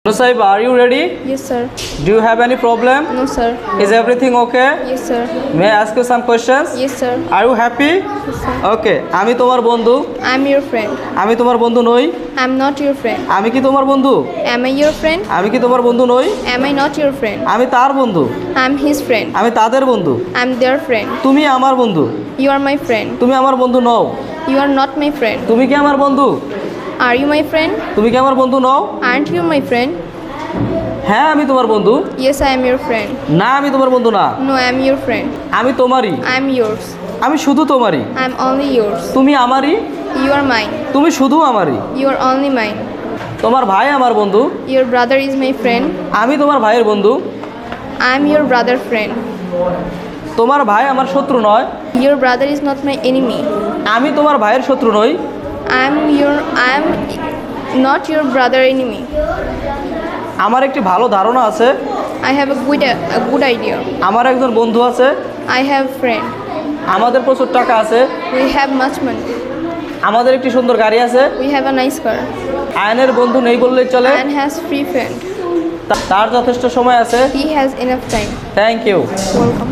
Nusayb, are you ready? Yes, sir. Do you have any problem? No, sir. Is everything okay? Yes, sir. May I ask you some questions? Yes, sir. Are you happy? Yes, sir. Okay. আমি তোমার বন্ধু। I'm your friend. আমি তোমার বন্ধু নই। I'm not your friend. আমি কি তোমার বন্ধু? Am I your friend? আমি কি তোমার বন্ধু নই? Am I not your friend? আমি তার বন্ধু। I'm his friend. আমি তাদের বন্ধু। I'm their friend. তুমি আমার বন্ধু। You are my friend. তুমি আমার বন্ধু নও। You are not my friend. তুমি কি আমার বন্ধু? Are you my friend? তুমি কি আমার বন্ধু নও? Aren't you my friend? হ্যাঁ আমি তোমার বন্ধু। Yes, I am your friend. না আমি তোমার বন্ধু না। No, I am your friend. আমি তোমারই। I am yours. আমি শুধু তোমারই। I am only yours. তুমি আমারই। You are mine. তুমি শুধু আমারই। You are only mine. তোমার ভাই আমার বন্ধু। Your brother is my friend. আমি তোমার ভাইয়ের বন্ধু। I am your brother friend. তোমার ভাই আমার শত্রু নয়। Your brother is not my enemy. আমি তোমার ভাইয়ের শত্রু নই। I am not your brother enemy. আমার একটি ভালো ধারণা আছে। I have a good idea. আমার একজন বন্ধু আছে। I have friend. আমাদের প্রচুর টাকা আছে। We have much money. আমাদের একটি সুন্দর গাড়ি আছে। We have a nice car. আয়নের বন্ধু নেই বললেই চলে। And has free friend. তার যথেষ্ট সময় আছে। He has enough time. Thank you. Welcome.